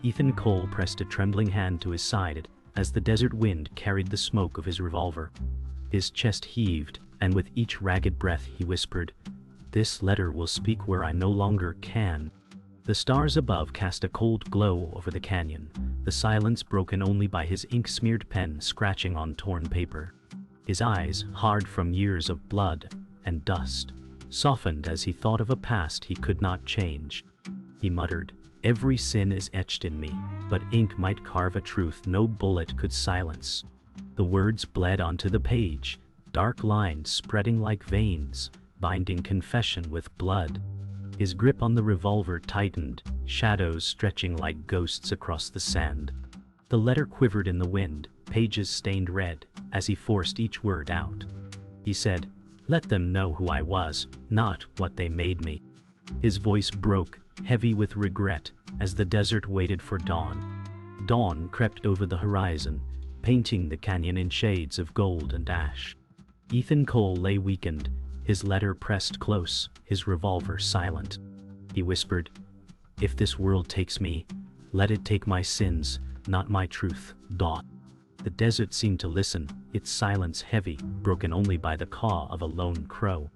Ethan Cole pressed a trembling hand to his side as the desert wind carried the smoke of his revolver. His chest heaved, and with each ragged breath he whispered, "This letter will speak where I no longer can." The stars above cast a cold glow over the canyon, the silence broken only by his ink-smeared pen scratching on torn paper. His eyes, hard from years of blood and dust, softened as he thought of a past he could not change. He muttered, "Every sin is etched in me, but ink might carve a truth no bullet could silence." The words bled onto the page, dark lines spreading like veins, binding confession with blood. His grip on the revolver tightened, shadows stretching like ghosts across the sand. The letter quivered in the wind, pages stained red, as he forced each word out. He said, "Let them know who I was, not what they made me." His voice broke, heavy with regret, as the desert waited for dawn. Dawn crept over the horizon, painting the canyon in shades of gold and ash. Ethan Cole lay weakened, his letter pressed close, his revolver silent. He whispered, "If this world takes me, let it take my sins, not my truth." The desert seemed to listen, its silence heavy, broken only by the caw of a lone crow.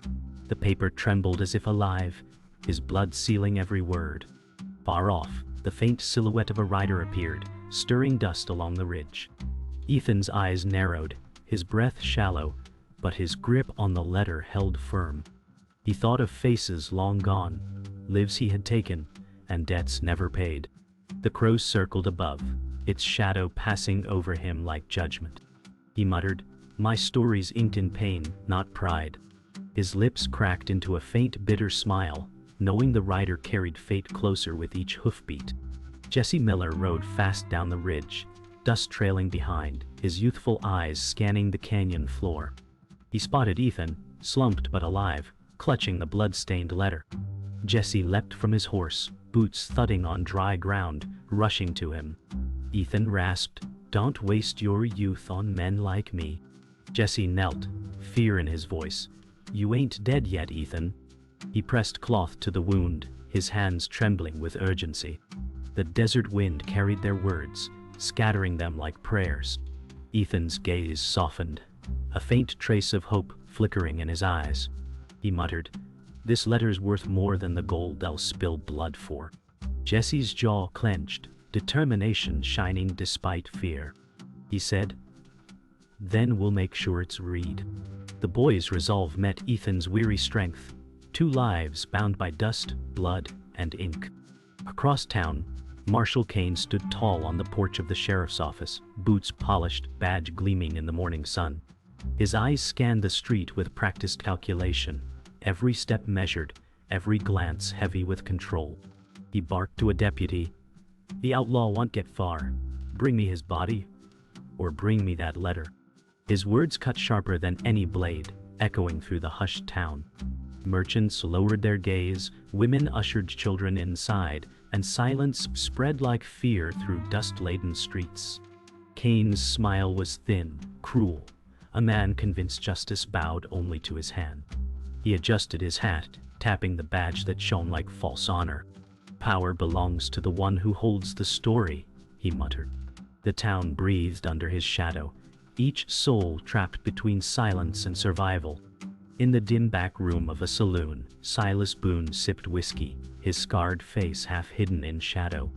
The paper trembled as if alive, his blood sealing every word. Far off, the faint silhouette of a rider appeared, stirring dust along the ridge. Ethan's eyes narrowed, his breath shallow, but his grip on the letter held firm. He thought of faces long gone, lives he had taken, and debts never paid. The crow circled above, its shadow passing over him like judgment. He muttered, "My story's inked in pain, not pride." His lips cracked into a faint bitter smile, knowing the rider carried fate closer with each hoofbeat. Jesse Miller rode fast down the ridge, dust trailing behind, his youthful eyes scanning the canyon floor. He spotted Ethan, slumped but alive, clutching the blood-stained letter. Jesse leapt from his horse, boots thudding on dry ground, rushing to him. Ethan rasped, "Don't waste your youth on men like me." Jesse knelt, fear in his voice. "You ain't dead yet, Ethan." He pressed cloth to the wound, his hands trembling with urgency. The desert wind carried their words, scattering them like prayers. Ethan's gaze softened, a faint trace of hope flickering in his eyes. He muttered, "This letter's worth more than the gold I'll spill blood for." Jesse's jaw clenched, determination shining despite fear. He said, "Then we'll make sure it's read." The boy's resolve met Ethan's weary strength, 2 lives bound by dust, blood, and ink. Across town, Marshal Kane stood tall on the porch of the sheriff's office, boots polished, badge gleaming in the morning sun. His eyes scanned the street with practiced calculation, every step measured, every glance heavy with control. He barked to a deputy, "The outlaw won't get far. Bring me his body, or bring me that letter." His words cut sharper than any blade, echoing through the hushed town. Merchants lowered their gaze, women ushered children inside, and silence spread like fear through dust-laden streets. Kane's smile was thin, cruel. A man convinced justice bowed only to his hand. He adjusted his hat, tapping the badge that shone like false honor. "Power belongs to the one who holds the story," he muttered. The town breathed under his shadow, each soul trapped between silence and survival. In the dim back room of a saloon, Silas Boone sipped whiskey, his scarred face half hidden in shadow.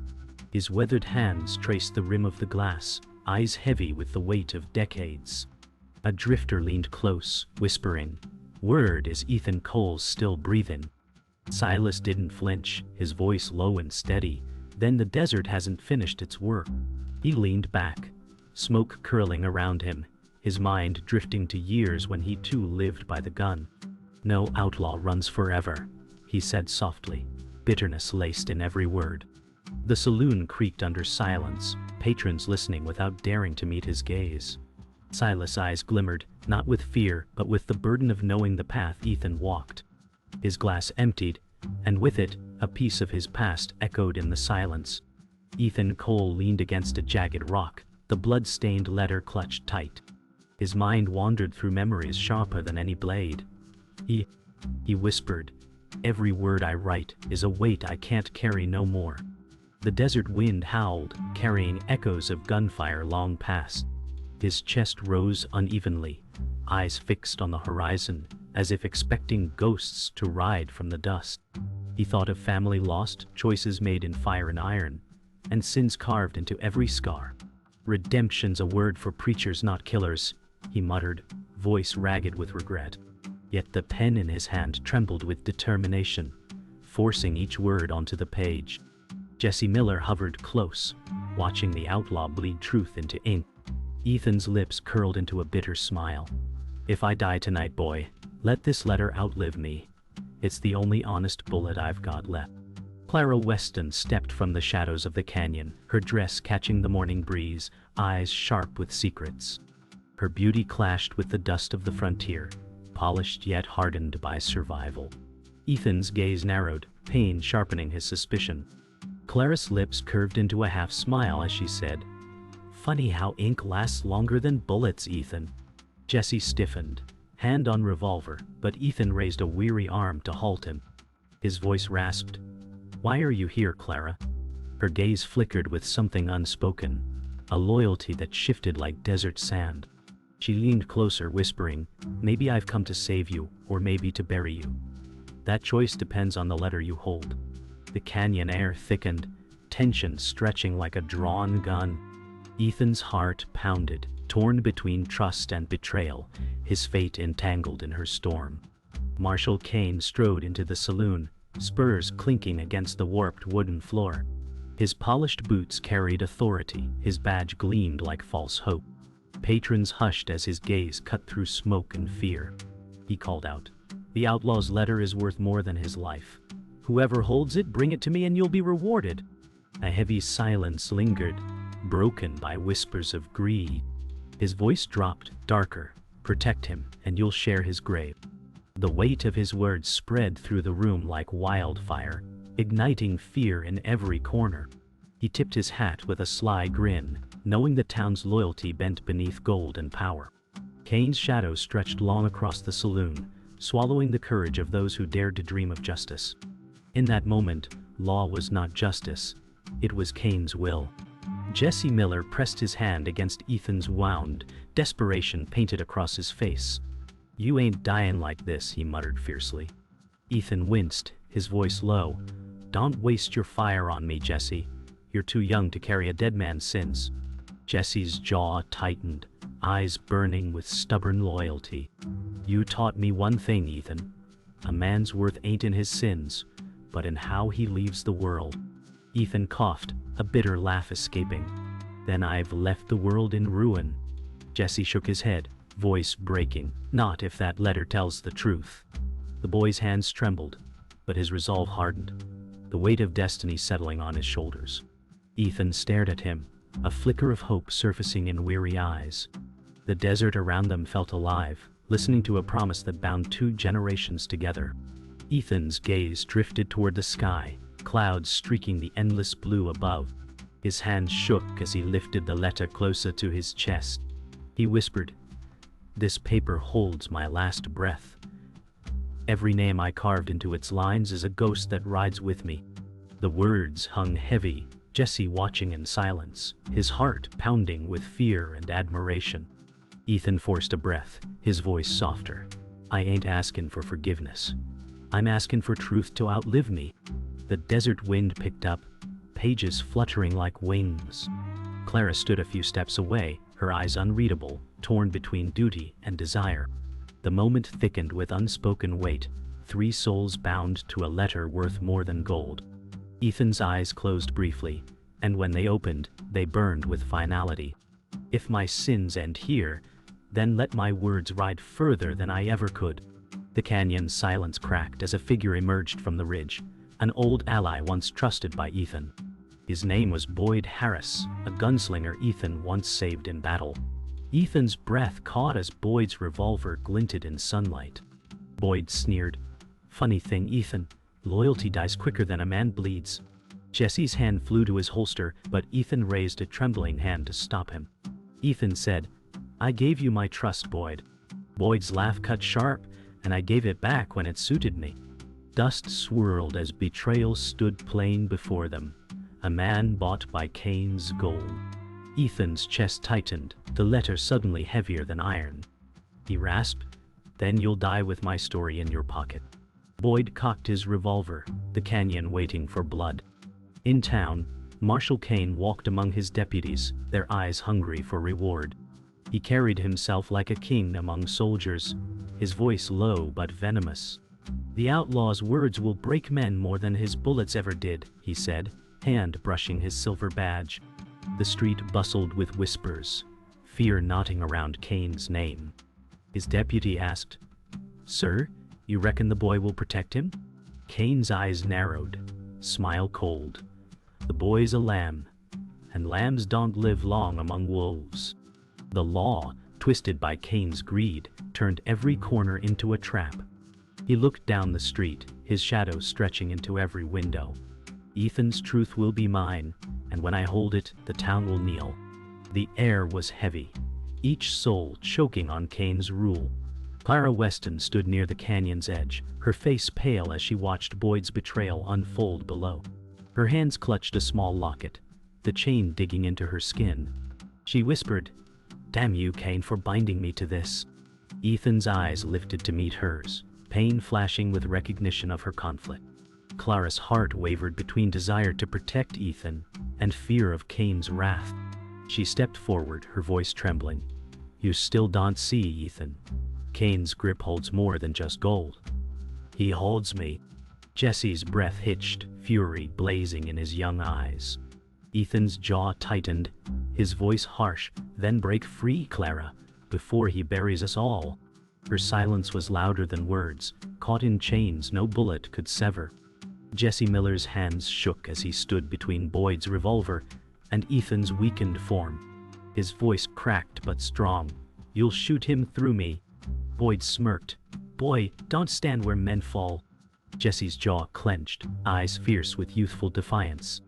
His weathered hands traced the rim of the glass, eyes heavy with the weight of decades. A drifter leaned close, whispering, "Word, is Ethan Cole still breathing?" Silas didn't flinch, his voice low and steady. "Then the desert hasn't finished its work." He leaned back, smoke curling around him, his mind drifting to years when he too lived by the gun. "No outlaw runs forever," he said softly, bitterness laced in every word. The saloon creaked under silence, patrons listening without daring to meet his gaze. Silas' eyes glimmered, not with fear, but with the burden of knowing the path Ethan walked. His glass emptied, and with it, a piece of his past echoed in the silence. Ethan Cole leaned against a jagged rock, the blood-stained letter clutched tight. His mind wandered through memories sharper than any blade. He whispered, "Every word I write is a weight I can't carry no more." The desert wind howled, carrying echoes of gunfire long past. His chest rose unevenly, eyes fixed on the horizon, as if expecting ghosts to ride from the dust. He thought of family lost, choices made in fire and iron, and sins carved into every scar. "Redemption's a word for preachers, not killers," he muttered, voice ragged with regret. Yet the pen in his hand trembled with determination, forcing each word onto the page. Jesse Miller hovered close, watching the outlaw bleed truth into ink. Ethan's lips curled into a bitter smile. "If I die tonight, boy, let this letter outlive me. It's the only honest bullet I've got left." Clara Weston stepped from the shadows of the canyon, her dress catching the morning breeze, eyes sharp with secrets. Her beauty clashed with the dust of the frontier, polished yet hardened by survival. Ethan's gaze narrowed, pain sharpening his suspicion. Clara's lips curved into a half smile as she said, "Funny how ink lasts longer than bullets, Ethan." Jesse stiffened, hand on revolver, but Ethan raised a weary arm to halt him. His voice rasped, "Why are you here, Clara?" Her gaze flickered with something unspoken, a loyalty that shifted like desert sand. She leaned closer, whispering, "Maybe I've come to save you, or maybe to bury you. That choice depends on the letter you hold." The canyon air thickened, tension stretching like a drawn gun. Ethan's heart pounded, torn between trust and betrayal, his fate entangled in her storm. Marshal Kane strode into the saloon, spurs clinking against the warped wooden floor. His polished boots carried authority, his badge gleamed like false hope. Patrons hushed as his gaze cut through smoke and fear. He called out, "The outlaw's letter is worth more than his life. Whoever holds it, bring it to me and you'll be rewarded." A heavy silence lingered, broken by whispers of greed. His voice dropped, darker, "Protect him, and you'll share his grave." The weight of his words spread through the room like wildfire, igniting fear in every corner. He tipped his hat with a sly grin, knowing the town's loyalty bent beneath gold and power. Kane's shadow stretched long across the saloon, swallowing the courage of those who dared to dream of justice. In that moment, law was not justice, it was Kane's will. Jesse Miller pressed his hand against Ethan's wound, desperation painted across his face. "You ain't dying like this," he muttered fiercely. Ethan winced, his voice low. "Don't waste your fire on me, Jesse. You're too young to carry a dead man's sins." Jesse's jaw tightened, eyes burning with stubborn loyalty. "You taught me one thing, Ethan. A man's worth ain't in his sins, but in how he leaves the world." Ethan coughed, a bitter laugh escaping. "Then I've left the world in ruin." Jesse shook his head, voice breaking. "Not if that letter tells the truth." The boy's hands trembled, but his resolve hardened, the weight of destiny settling on his shoulders. Ethan stared at him, a flicker of hope surfacing in weary eyes. The desert around them felt alive, listening to a promise that bound two generations together. Ethan's gaze drifted toward the sky, clouds streaking the endless blue above. His hand shook as he lifted the letter closer to his chest. He whispered, "This paper holds my last breath. Every name I carved into its lines is a ghost that rides with me." The words hung heavy, Jesse watching in silence, his heart pounding with fear and admiration. Ethan forced a breath, his voice softer. "I ain't asking for forgiveness. I'm asking for truth to outlive me." The desert wind picked up, pages fluttering like wings. Clara stood a few steps away, her eyes unreadable, torn between duty and desire. The moment thickened with unspoken weight, three souls bound to a letter worth more than gold. Ethan's eyes closed briefly, and when they opened, they burned with finality. "If my sins end here, then let my words ride further than I ever could." The canyon's silence cracked as a figure emerged from the ridge, an old ally once trusted by Ethan. His name was Boyd Harris, a gunslinger Ethan once saved in battle. Ethan's breath caught as Boyd's revolver glinted in sunlight. Boyd sneered, "Funny thing, Ethan, loyalty dies quicker than a man bleeds." Jesse's hand flew to his holster, but Ethan raised a trembling hand to stop him. Ethan said, "I gave you my trust, Boyd." Boyd's laugh cut sharp, and I gave it back when it suited me. Dust swirled as betrayal stood plain before them, A man bought by Cain's gold. Ethan's chest tightened, the letter suddenly heavier than iron. He rasped, "Then you'll die with my story in your pocket." Boyd cocked his revolver, the canyon waiting for blood. In town, Marshal Cain walked among his deputies, their eyes hungry for reward. He carried himself like a king among soldiers, his voice low but venomous. "The outlaw's words will break men more than his bullets ever did," he said, hand brushing his silver badge. The street bustled with whispers, fear knotting around Cain's name. His deputy asked, "Sir, you reckon the boy will protect him?" Cain's eyes narrowed, smile cold. "The boy's a lamb, and lambs don't live long among wolves." The law, twisted by Cain's greed, turned every corner into a trap. He looked down the street, his shadow stretching into every window. "Ethan's truth will be mine, and when I hold it, the town will kneel." The air was heavy, each soul choking on Cain's rule. Clara Weston stood near the canyon's edge, her face pale as she watched Boyd's betrayal unfold below. Her hands clutched a small locket, the chain digging into her skin. She whispered, "Damn you, Cain, for binding me to this." Ethan's eyes lifted to meet hers, pain flashing with recognition of her conflict. Clara's heart wavered between desire to protect Ethan and fear of Cain's wrath. She stepped forward, her voice trembling. "You still don't see, Ethan. Cain's grip holds more than just gold. He holds me." Jesse's breath hitched, fury blazing in his young eyes. Ethan's jaw tightened, his voice harsh. "Then break free, Clara, before he buries us all." Her silence was louder than words, caught in chains no bullet could sever. Jesse Miller's hands shook as he stood between Boyd's revolver and Ethan's weakened form. His voice cracked but strong. "You'll shoot him through me." Boyd smirked. "Boy, don't stand where men fall." Jesse's jaw clenched, eyes fierce with youthful defiance.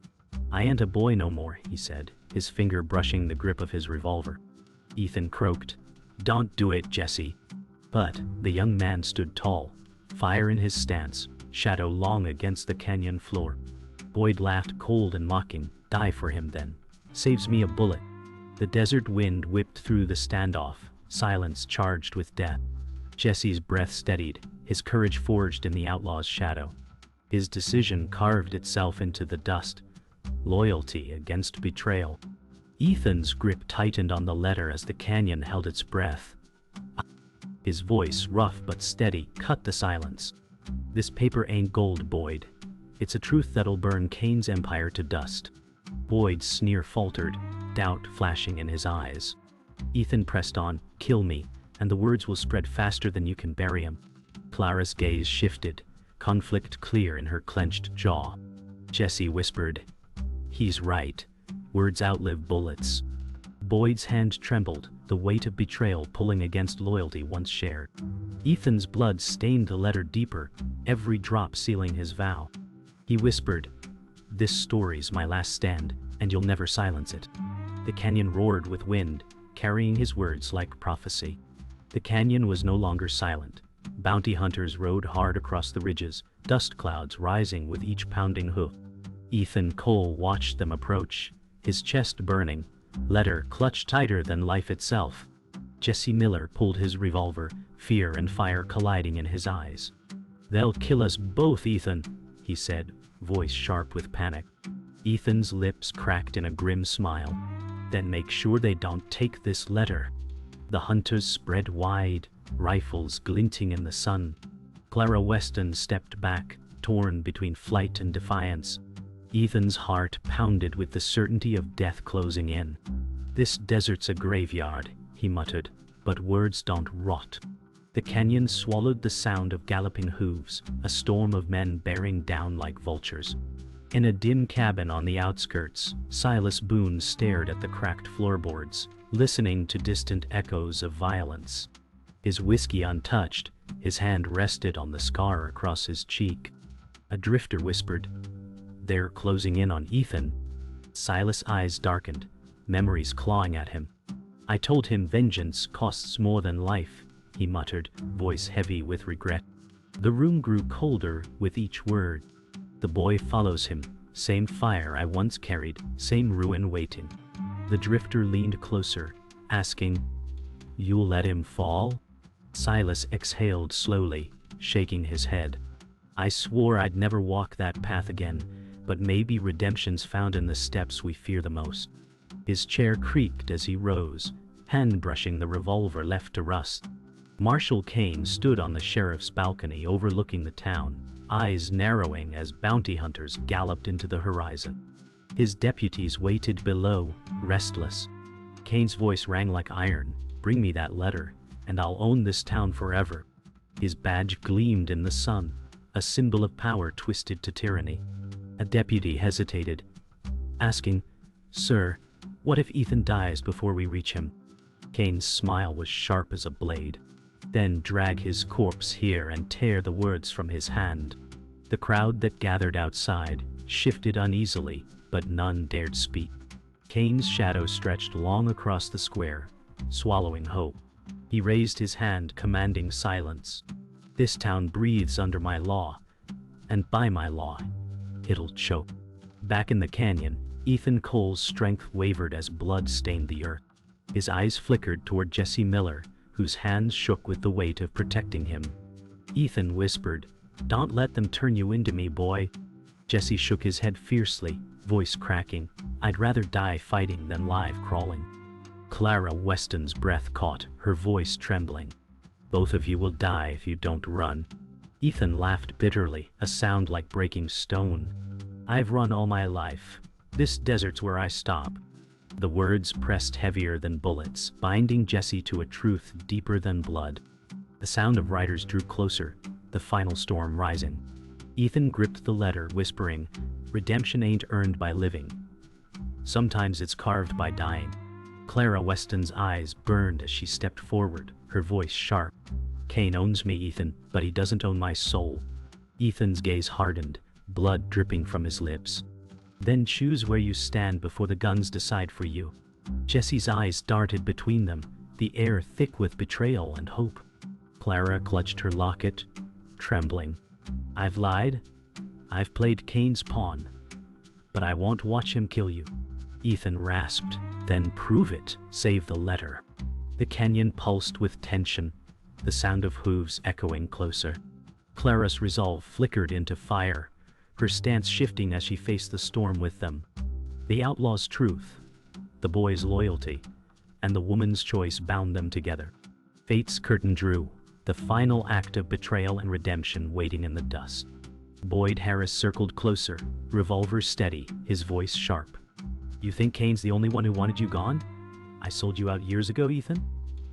"I ain't a boy no more," he said, his finger brushing the grip of his revolver. Ethan croaked, "Don't do it, Jesse." But the young man stood tall, fire in his stance, shadow long against the canyon floor. Boyd laughed cold and mocking. "Die for him then. Saves me a bullet." The desert wind whipped through the standoff, silence charged with death. Jesse's breath steadied, his courage forged in the outlaw's shadow. His decision carved itself into the dust. Loyalty against betrayal. Ethan's grip tightened on the letter as the canyon held its breath. His voice, rough but steady, cut the silence. "This paper ain't gold, Boyd. It's a truth that'll burn Cain's empire to dust." Boyd's sneer faltered, doubt flashing in his eyes. Ethan pressed on, "Kill me, and the words will spread faster than you can bury him." Clara's gaze shifted, conflict clear in her clenched jaw. Jesse whispered, "He's right. Words outlive bullets." Boyd's hand trembled, the weight of betrayal pulling against loyalty once shared. Ethan's blood stained the letter deeper, every drop sealing his vow. He whispered, "This story's my last stand, and you'll never silence it." The canyon roared with wind, carrying his words like prophecy. The canyon was no longer silent. Bounty hunters rode hard across the ridges, dust clouds rising with each pounding hoof. Ethan Cole watched them approach, his chest burning, letter clutched tighter than life itself. Jesse Miller pulled his revolver, fear and fire colliding in his eyes. "They'll kill us both, Ethan," he said, voice sharp with panic. Ethan's lips cracked in a grim smile. "Then make sure they don't take this letter." The hunters spread wide, rifles glinting in the sun. Clara Weston stepped back, torn between flight and defiance. Ethan's heart pounded with the certainty of death closing in. "This desert's a graveyard," he muttered, "but words don't rot." The canyon swallowed the sound of galloping hooves, a storm of men bearing down like vultures. In a dim cabin on the outskirts, Silas Boone stared at the cracked floorboards, listening to distant echoes of violence. His whiskey untouched, his hand rested on the scar across his cheek. A drifter whispered, "They're closing in on Ethan." Silas' eyes darkened, memories clawing at him. "I told him vengeance costs more than life," he muttered, voice heavy with regret. The room grew colder with each word. "The boy follows him, Same fire I once carried, same ruin waiting. The drifter leaned closer, asking, "You'll let him fall?" Silas exhaled slowly, shaking his head. "I swore I'd never walk that path again, but maybe redemption's found in the steps we fear the most." His chair creaked as he rose, hand brushing the revolver left to rust. Marshal Kane stood on the sheriff's balcony overlooking the town, eyes narrowing as bounty hunters galloped into the horizon. His deputies waited below, restless. Kane's voice rang like iron, "Bring me that letter, and I'll own this town forever." His badge gleamed in the sun, a symbol of power twisted to tyranny. A deputy hesitated, asking, "Sir, what if Ethan dies before we reach him?" Kane's smile was sharp as a blade. "Then drag his corpse here and tear the words from his hand." The crowd that gathered outside shifted uneasily, but none dared speak. Kane's shadow stretched long across the square, swallowing hope. He raised his hand, commanding silence. "This town breathes under my law, and by my law, it'll choke." Back in the canyon, Ethan Cole's strength wavered as blood stained the earth. His eyes flickered toward Jesse Miller, whose hands shook with the weight of protecting him. Ethan whispered, "Don't let them turn you into me, boy." Jesse shook his head fiercely, voice cracking, "I'd rather die fighting than live crawling." Clara Weston's breath caught, her voice trembling. "Both of you will die if you don't run." Ethan laughed bitterly, a sound like breaking stone. "I've run all my life. This desert's where I stop." The words pressed heavier than bullets, binding Jesse to a truth deeper than blood. The sound of riders drew closer, the final storm rising. Ethan gripped the letter, whispering, "Redemption ain't earned by living. Sometimes it's carved by dying." Clara Weston's eyes burned as she stepped forward, her voice sharp. "Kane owns me, Ethan, but he doesn't own my soul." Ethan's gaze hardened, blood dripping from his lips. "Then choose where you stand before the guns decide for you." Jesse's eyes darted between them, the air thick with betrayal and hope. Clara clutched her locket, trembling. "I've lied. I've played Kane's pawn. But I won't watch him kill you." Ethan rasped, "Then prove it, save the letter." The canyon pulsed with tension, the sound of hooves echoing closer. Clara's resolve flickered into fire, her stance shifting as she faced the storm with them. The outlaw's truth, the boy's loyalty, and the woman's choice bound them together. Fate's curtain drew, the final act of betrayal and redemption waiting in the dust. Boyd Harris circled closer, revolver steady, his voice sharp. "You think Kane's the only one who wanted you gone? I sold you out years ago, Ethan?"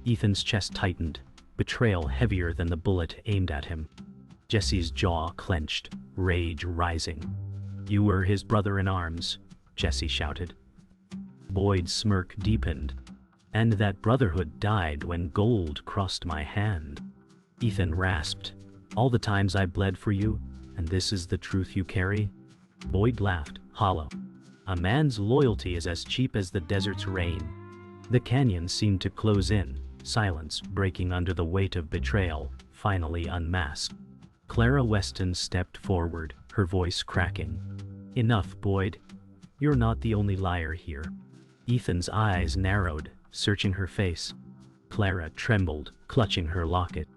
Ethan's chest tightened, betrayal heavier than the bullet aimed at him. Jesse's jaw clenched, rage rising. "You were his brother in arms," Jesse shouted. Boyd's smirk deepened. "And that brotherhood died when gold crossed my hand." Ethan rasped, "All the times I bled for you, and this is the truth you carry?" Boyd laughed, hollow. "A man's loyalty is as cheap as the desert's rain." The canyon seemed to close in, silence breaking under the weight of betrayal, finally unmasked. Clara Weston stepped forward, her voice cracking. "Enough, Boyd. You're not the only liar here." Ethan's eyes narrowed, searching her face. Clara trembled, clutching her locket.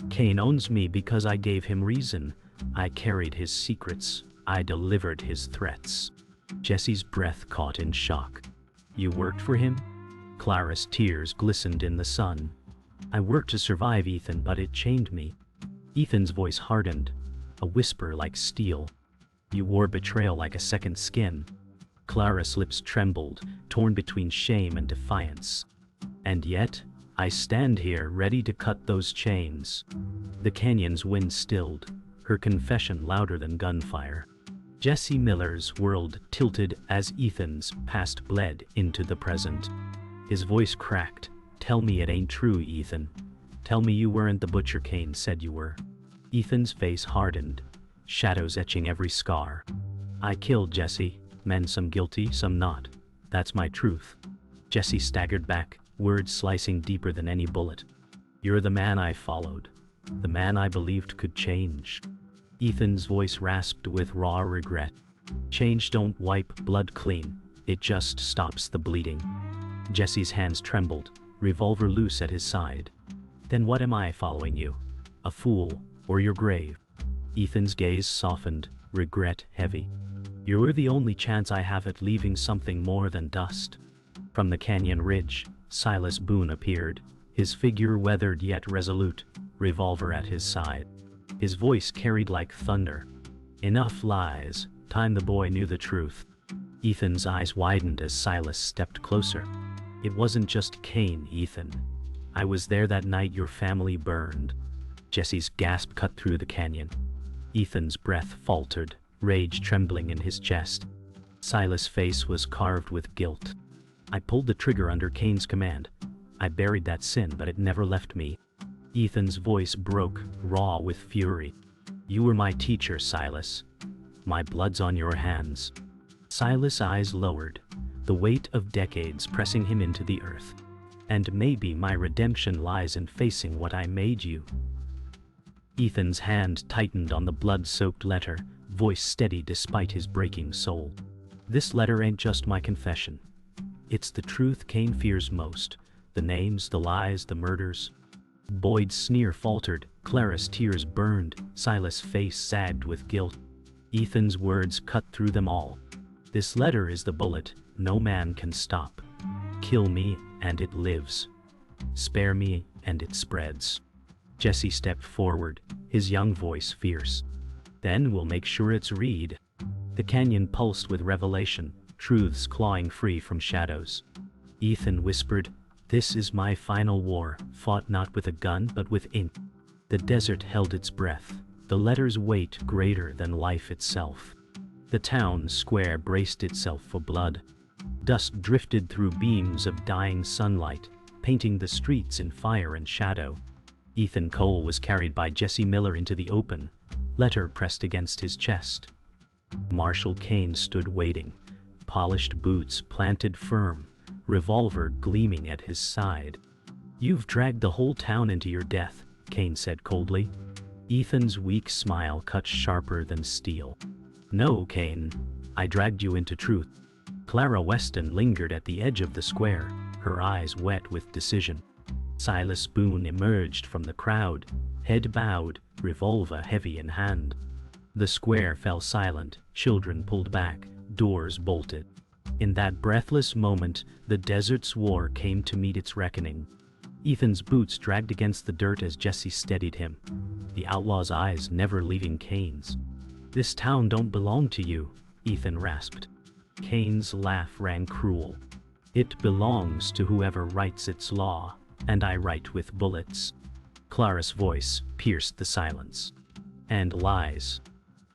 "Kane owns me because I gave him reason. I carried his secrets. I delivered his threats." Jesse's breath caught in shock. "You worked for him?" Clara's tears glistened in the sun. "I worked to survive, Ethan, but it chained me." Ethan's voice hardened, a whisper like steel. "You wore betrayal like a second skin." Clara's lips trembled, torn between shame and defiance. "And yet, I stand here ready to cut those chains." The canyon's wind stilled, her confession louder than gunfire. Jesse Miller's world tilted as Ethan's past bled into the present. His voice cracked. "Tell me it ain't true, Ethan. Tell me you weren't the butcher Kane said you were." Ethan's face hardened, shadows etching every scar. "I killed Jesse, men some guilty, some not. That's my truth." Jesse staggered back, words slicing deeper than any bullet. "You're the man I followed, the man I believed could change." Ethan's voice rasped with raw regret. Change don't wipe blood clean, it just stops the bleeding. Jesse's hands trembled, revolver loose at his side. Then what am I following you? A fool, or your grave? Ethan's gaze softened, regret heavy. You're the only chance I have at leaving something more than dust. From the canyon ridge, Silas Boone appeared, his figure weathered yet resolute, revolver at his side. His voice carried like thunder. Enough lies, time the boy knew the truth. Ethan's eyes widened as Silas stepped closer. It wasn't just Cain, Ethan. I was there that night your family burned. Jesse's gasp cut through the canyon. Ethan's breath faltered, rage trembling in his chest. Silas' face was carved with guilt. I pulled the trigger under Cain's command. I buried that sin, but it never left me. Ethan's voice broke, raw with fury. You were my teacher, Silas. My blood's on your hands. Silas' eyes lowered, the weight of decades pressing him into the earth. And maybe my redemption lies in facing what I made you. Ethan's hand tightened on the blood-soaked letter, voice steady despite his breaking soul. This letter ain't just my confession. It's the truth Cain fears most. The names, the lies, the murders. Boyd's sneer faltered, Clara's tears burned, Silas' face sagged with guilt. Ethan's words cut through them all. This letter is the bullet no man can stop. Kill me, and it lives. Spare me, and it spreads. Jesse stepped forward, his young voice fierce. Then we'll make sure it's read. The canyon pulsed with revelation, truths clawing free from shadows. Ethan whispered, "This is my final war, fought not with a gun but with ink." The desert held its breath, the letter's weight greater than life itself. The town square braced itself for blood. Dust drifted through beams of dying sunlight, painting the streets in fire and shadow. Ethan Cole was carried by Jesse Miller into the open, letter pressed against his chest. Marshal Cain stood waiting, polished boots planted firm, revolver gleaming at his side. "You've dragged the whole town into your death," Cain said coldly. Ethan's weak smile cut sharper than steel. "No, Cain, I dragged you into truth." Clara Weston lingered at the edge of the square, her eyes wet with decision. Silas Boone emerged from the crowd, head bowed, revolver heavy in hand. The square fell silent, children pulled back, doors bolted. In that breathless moment, the desert's war came to meet its reckoning. Ethan's boots dragged against the dirt as Jesse steadied him, the outlaw's eyes never leaving Cain's. "This town don't belong to you," Ethan rasped. Cain's laugh rang cruel. "It belongs to whoever writes its law, and I write with bullets." Clara's voice pierced the silence. "And lies."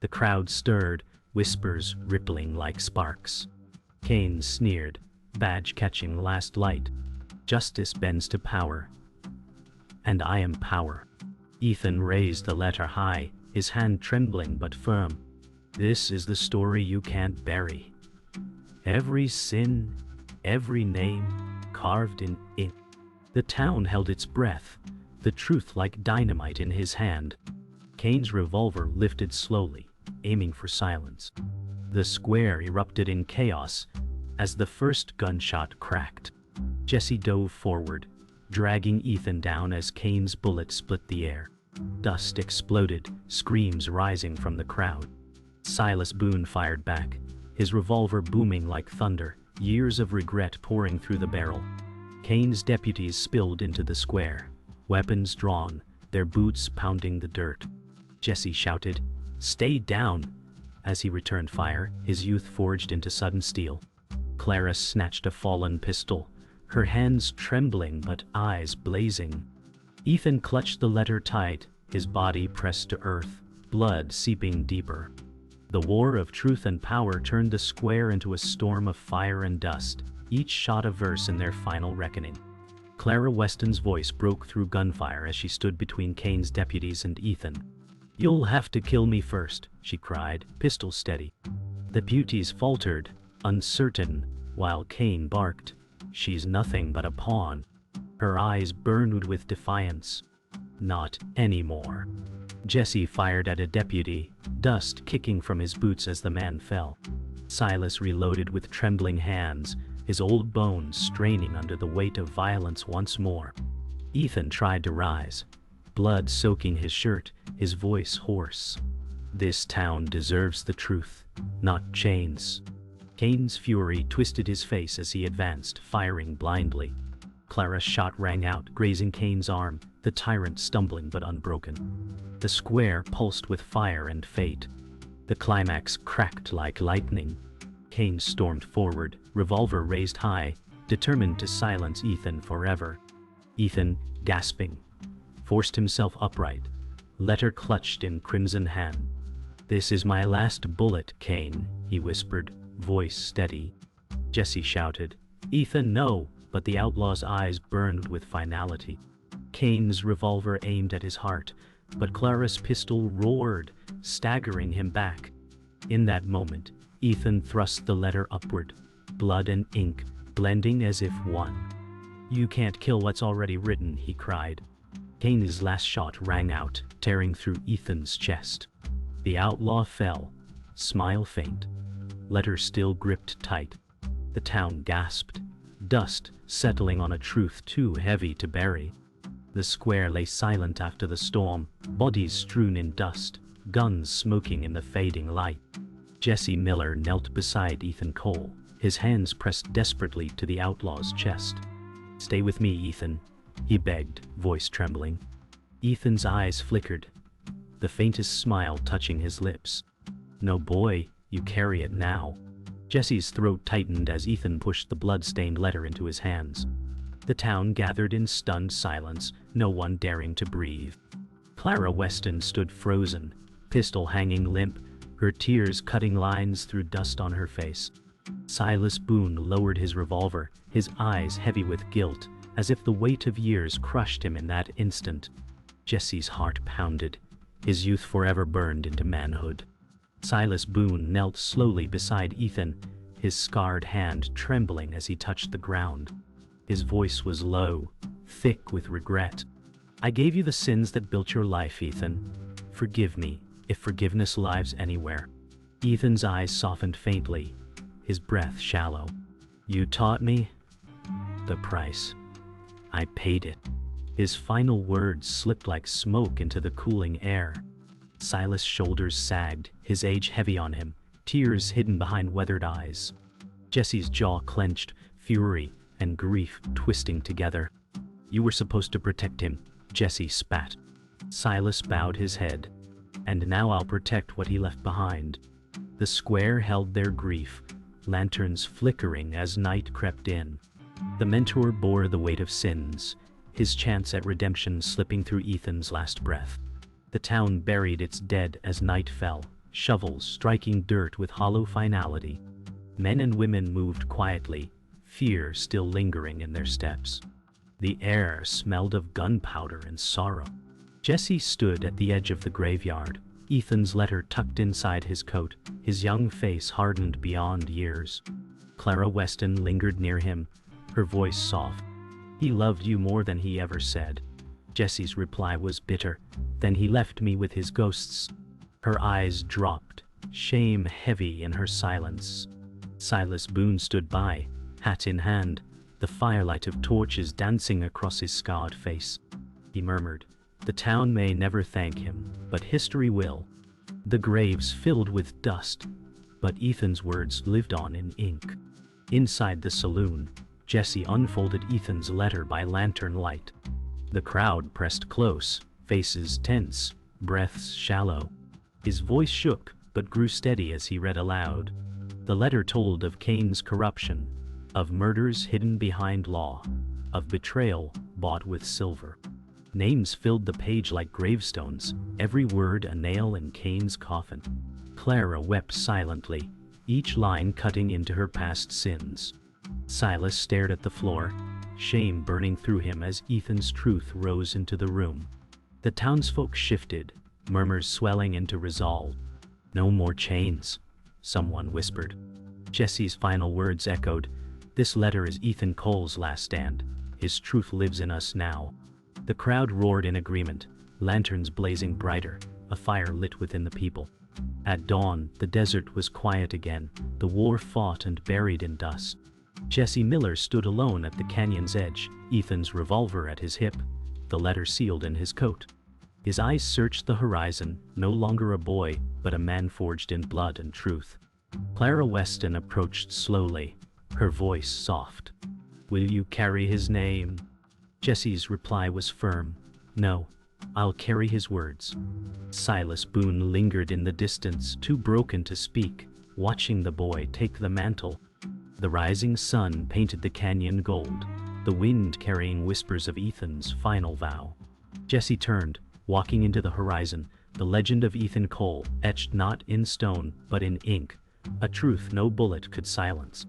The crowd stirred, whispers rippling like sparks. Cain sneered, badge catching last light. "Justice bends to power. And I am power." Ethan raised the letter high, his hand trembling but firm. "This is the story you can't bury. Every sin, every name, carved in ink." The town held its breath, the truth like dynamite in his hand. Cain's revolver lifted slowly, aiming for silence. The square erupted in chaos as the first gunshot cracked. Jesse dove forward, dragging Ethan down as Cain's bullet split the air. Dust exploded, screams rising from the crowd. Silas Boone fired back, his revolver booming like thunder, years of regret pouring through the barrel. Cain's deputies spilled into the square, weapons drawn, their boots pounding the dirt. Jesse shouted, "Stay down!" As he returned fire, his youth forged into sudden steel. Clara snatched a fallen pistol, her hands trembling but eyes blazing. Ethan clutched the letter tight, his body pressed to earth, blood seeping deeper. The war of truth and power turned the square into a storm of fire and dust, each shot a verse in their final reckoning. Clara Weston's voice broke through gunfire as she stood between Cain's deputies and Ethan. "You'll have to kill me first," she cried, pistol steady. The deputies faltered, uncertain, while Cain barked, "She's nothing but a pawn." Her eyes burned with defiance. "Not anymore." Jesse fired at a deputy, dust kicking from his boots as the man fell. Silas reloaded with trembling hands, his old bones straining under the weight of violence once more. Ethan tried to rise, blood soaking his shirt, his voice hoarse. "This town deserves the truth, not chains." Cain's fury twisted his face as he advanced, firing blindly. Clara's shot rang out, grazing Cain's arm, the tyrant stumbling but unbroken. The square pulsed with fire and fate. The climax cracked like lightning. Cain stormed forward, revolver raised high, determined to silence Ethan forever. Ethan, gasping, forced himself upright, letter clutched in crimson hand. "This is my last bullet, Cain," he whispered, voice steady. Jesse shouted, "Ethan, no!" But the outlaw's eyes burned with finality. Cain's revolver aimed at his heart, but Clara's pistol roared, staggering him back. In that moment, Ethan thrust the letter upward, blood and ink blending as if one. "You can't kill what's already written," he cried. Cain's last shot rang out, tearing through Ethan's chest. The outlaw fell, smile faint, letter still gripped tight. The town gasped, dust settling on a truth too heavy to bury. The square lay silent after the storm, bodies strewn in dust, guns smoking in the fading light. Jesse Miller knelt beside Ethan Cole, his hands pressed desperately to the outlaw's chest. "Stay with me, Ethan," he begged, voice trembling. Ethan's eyes flickered, the faintest smile touching his lips. "No, boy, you carry it now." Jesse's throat tightened as Ethan pushed the blood-stained letter into his hands. The town gathered in stunned silence, no one daring to breathe. Clara Weston stood frozen, pistol hanging limp, her tears cutting lines through dust on her face. Silas Boone lowered his revolver, his eyes heavy with guilt, as if the weight of years crushed him in that instant. Jesse's heart pounded, his youth forever burned into manhood. Silas Boone knelt slowly beside Ethan, his scarred hand trembling as he touched the ground. His voice was low, thick with regret. "I gave you the sins that built your life, Ethan. Forgive me, if forgiveness lives anywhere." Ethan's eyes softened faintly, his breath shallow. "You taught me the price. I paid it." His final words slipped like smoke into the cooling air. Silas' shoulders sagged, his age heavy on him, tears hidden behind weathered eyes. Jesse's jaw clenched, fury and grief twisting together. "You were supposed to protect him," Jesse spat. Silas bowed his head. "And now I'll protect what he left behind." The square held their grief, lanterns flickering as night crept in. The mentor bore the weight of sins, his chance at redemption slipping through Ethan's last breath. The town buried its dead as night fell, shovels striking dirt with hollow finality. Men and women moved quietly, fear still lingering in their steps. The air smelled of gunpowder and sorrow. Jesse stood at the edge of the graveyard, Ethan's letter tucked inside his coat, his young face hardened beyond years. Clara Weston lingered near him, her voice soft. "He loved you more than he ever said." Jesse's reply was bitter. "Then he left me with his ghosts." Her eyes dropped, shame heavy in her silence. Silas Boone stood by, hat in hand, the firelight of torches dancing across his scarred face. He murmured, "The town may never thank him, but history will." The graves filled with dust, but Ethan's words lived on in ink. Inside the saloon, Jesse unfolded Ethan's letter by lantern light. The crowd pressed close, faces tense, breaths shallow. His voice shook, but grew steady as he read aloud. The letter told of Cain's corruption, of murders hidden behind law, of betrayal bought with silver. Names filled the page like gravestones, every word a nail in Cain's coffin. Clara wept silently, each line cutting into her past sins. Silas stared at the floor, shame burning through him as Ethan's truth rose into the room. The townsfolk shifted, murmurs swelling into resolve. "No more chains," someone whispered. Jesse's final words echoed, "This letter is Ethan Cole's last stand. His truth lives in us now." The crowd roared in agreement, lanterns blazing brighter, a fire lit within the people. At dawn, the desert was quiet again, the war fought and buried in dust. Jesse Miller stood alone at the canyon's edge, Ethan's revolver at his hip, the letter sealed in his coat. His eyes searched the horizon, no longer a boy, but a man forged in blood and truth. Clara Weston approached slowly, her voice soft. "Will you carry his name?" Jesse's reply was firm. "No, I'll carry his words." Silas Boone lingered in the distance, too broken to speak, watching the boy take the mantle. The rising sun painted the canyon gold, the wind carrying whispers of Ethan's final vow. Jesse turned, walking into the horizon, the legend of Ethan Cole etched not in stone but in ink, a truth no bullet could silence.